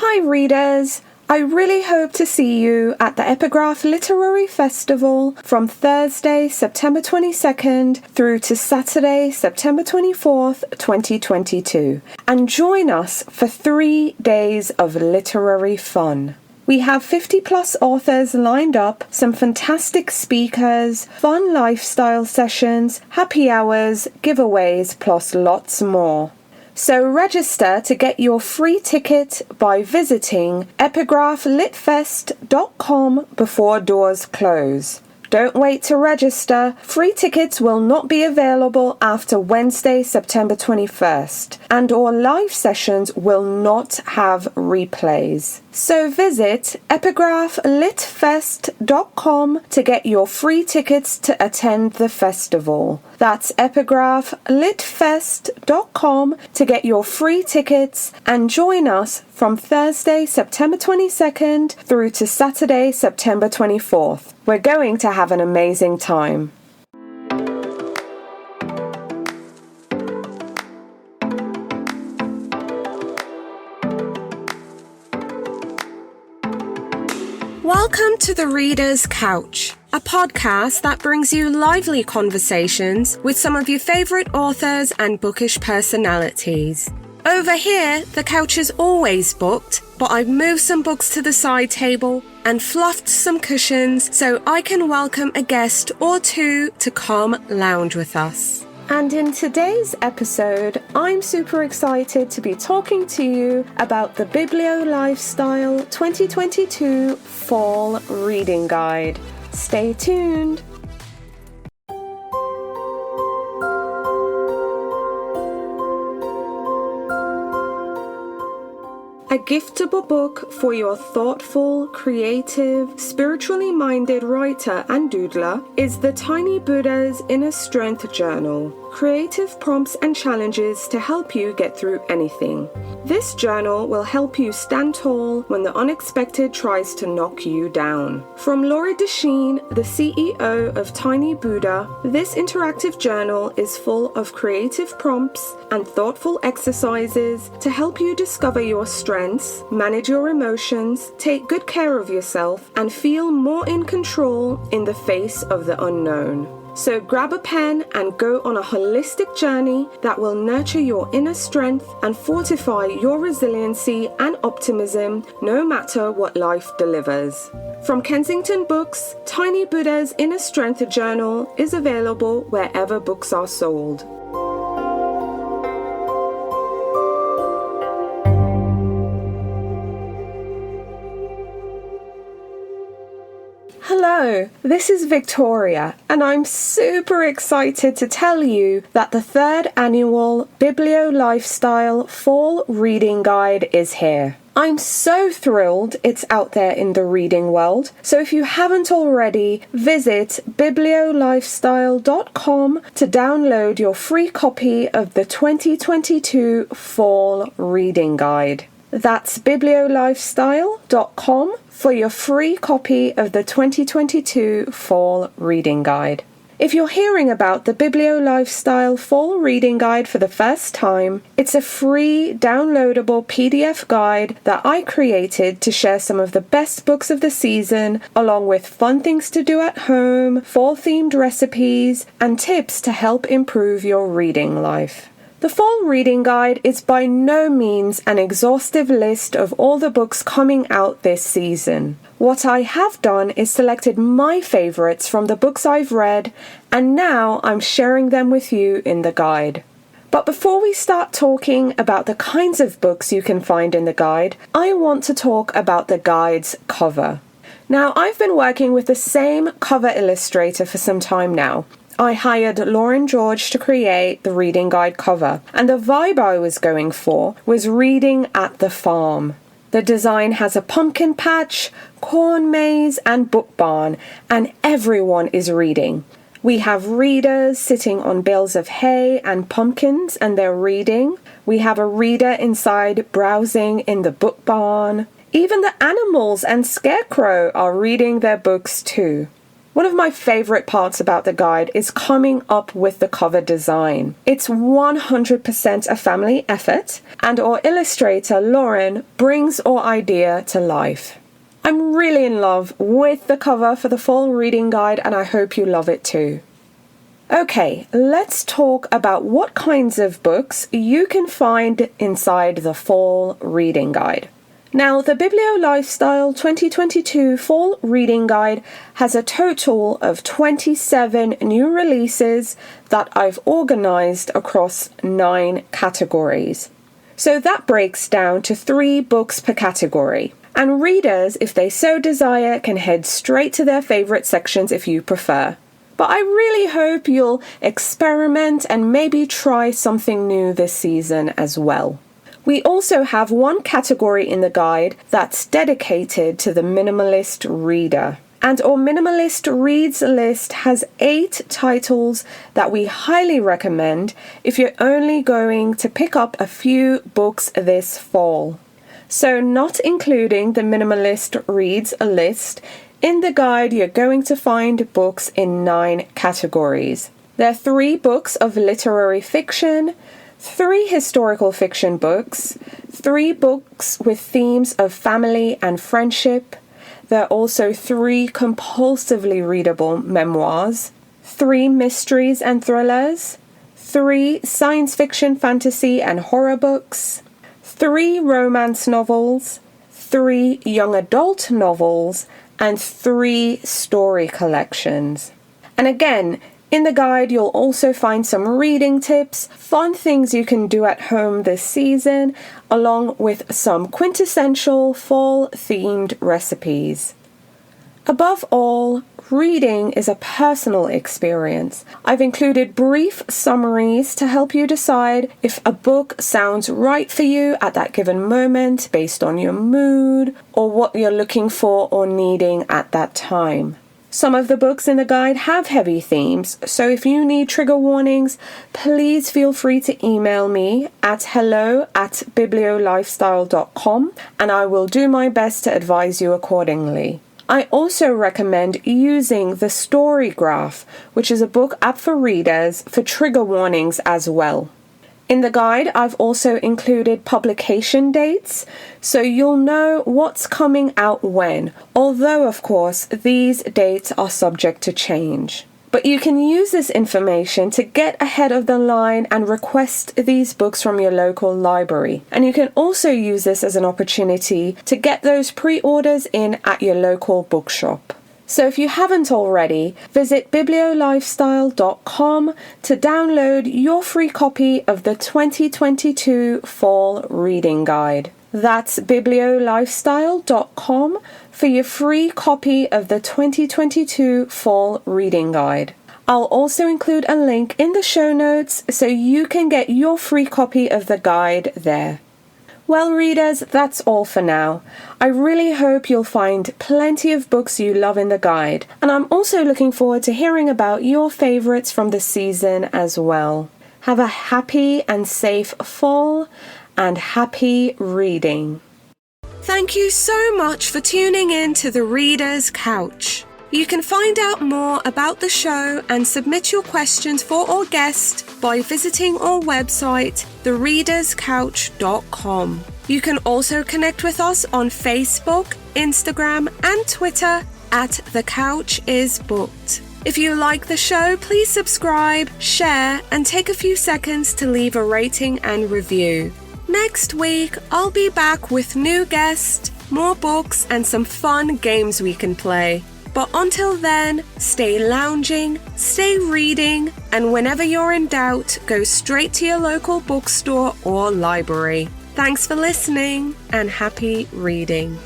Hi readers! I really hope to see you at the Epigraph Literary Festival from Thursday, September 22nd through to Saturday, September 24th, 2022. And join us for 3 days of literary fun. We have 50 plus authors lined up, some fantastic speakers, fun lifestyle sessions, happy hours, giveaways, plus lots more. So register to get your free ticket by visiting epigraphlitfest.com before doors close. Don't wait to register. Free tickets will not be available after Wednesday, September 21st, and all live sessions will not have replays. So visit epigraphlitfest.com to get your free tickets to attend the festival. That's epigraphlitfest.com to get your free tickets and join us from Thursday, September 22nd through to Saturday, September 24th. We're going to have an amazing time. Welcome to The Reader's Couch, a podcast that brings you lively conversations with some of your favourite authors and bookish personalities. Over here, the couch is always booked, but I've moved some books to the side table and fluffed some cushions so I can welcome a guest or two to come lounge with us. And in today's episode, I'm super excited to be talking to you about the Biblio Lifestyle 2022 Fall Reading Guide. Stay tuned. A giftable book for your thoughtful, creative, spiritually minded writer and doodler is the Tiny Buddha's Inner Strength Journal. Creative prompts and challenges to help you get through anything. This journal will help you stand tall when the unexpected tries to knock you down. From Laurie Desheen, the CEO of Tiny Buddha, this interactive journal is full of creative prompts and thoughtful exercises to help you discover your strengths, manage your emotions, take good care of yourself, and feel more in control in the face of the unknown. So grab a pen and go on a holistic journey that will nurture your inner strength and fortify your resiliency and optimism no matter what life delivers. From Kensington Books, Tiny Buddha's Inner Strength Journal is available wherever books are sold. Hello, this is Victoria, and I'm super excited to tell you that the third annual Biblio Lifestyle Fall Reading Guide is here. I'm so thrilled it's out there in the reading world, so if you haven't already, visit bibliolifestyle.com to download your free copy of the 2022 Fall Reading Guide. That's bibliolifestyle.com for your free copy of the 2022 Fall Reading Guide. If you're hearing about the Biblio Lifestyle Fall Reading Guide for the first time, it's a free downloadable PDF guide that I created to share some of the best books of the season, along with fun things to do at home, fall-themed recipes, and tips to help improve your reading life. The Fall Reading Guide is by no means an exhaustive list of all the books coming out this season. What I have done is selected my favourites from the books I've read, and now I'm sharing them with you in the guide. But before we start talking about the kinds of books you can find in the guide, I want to talk about the guide's cover. Now, I've been working with the same cover illustrator for some time now. I hired Lauren George to create the reading guide cover, and the vibe I was going for was reading at the farm. The design has a pumpkin patch, corn maze, and book barn, and everyone is reading. We have readers sitting on bales of hay and pumpkins, and they're reading. We have a reader inside browsing in the book barn. Even the animals and Scarecrow are reading their books too. One of my favorite parts about the guide is coming up with the cover design. It's 100% a family effort, and our illustrator, Lauren, brings our idea to life. I'm really in love with the cover for the fall reading guide, and I hope you love it too. Okay, let's talk about what kinds of books you can find inside the fall reading guide. Now, the Biblio Lifestyle 2022 Fall Reading Guide has a total of 27 new releases that I've organized across 9 categories. So that breaks down to 3 books per category. And readers, if they so desire, can head straight to their favorite sections if you prefer. But I really hope you'll experiment and maybe try something new this season as well. We also have one category in the guide that's dedicated to the minimalist reader. And our minimalist reads list has 8 titles that we highly recommend if you're only going to pick up a few books this fall. So not including the minimalist reads list, in the guide you're going to find books in 9 categories. There are 3 books of literary fiction, 3 historical fiction books, 3 books with themes of family and friendship. There are also 3 compulsively readable memoirs, 3 mysteries and thrillers, 3 science fiction, fantasy and horror books, 3 romance novels, 3 young adult novels, and 3 story collections. And again, in the guide, you'll also find some reading tips, fun things you can do at home this season, along with some quintessential fall-themed recipes. Above all, reading is a personal experience. I've included brief summaries to help you decide if a book sounds right for you at that given moment based on your mood or what you're looking for or needing at that time. Some of the books in the guide have heavy themes, so if you need trigger warnings, please feel free to email me at hello@bibliolifestyle.com and I will do my best to advise you accordingly. I also recommend using the Story Graph, which is a book app for readers, for trigger warnings as well. In the guide, I've also included publication dates, so you'll know what's coming out when, although of course these dates are subject to change. But you can use this information to get ahead of the line and request these books from your local library. And you can also use this as an opportunity to get those pre-orders in at your local bookshop. So if you haven't already, visit bibliolifestyle.com to download your free copy of the 2022 Fall Reading Guide. That's bibliolifestyle.com for your free copy of the 2022 Fall Reading Guide. I'll also include a link in the show notes so you can get your free copy of the guide there. Well, readers, that's all for now. I really hope you'll find plenty of books you love in the guide, and I'm also looking forward to hearing about your favorites from the season as well. Have a happy and safe fall, and happy reading. Thank you so much for tuning in to The Reader's Couch. You can find out more about the show and submit your questions for our guest by visiting our website, thereaderscouch.com. You can also connect with us on Facebook, Instagram, and Twitter at The Couch Is Booked. If you like the show, please subscribe, share, and take a few seconds to leave a rating and review. Next week, I'll be back with new guests, more books, and some fun games we can play. But until then, stay lounging, stay reading, and whenever you're in doubt, go straight to your local bookstore or library. Thanks for listening, and happy reading.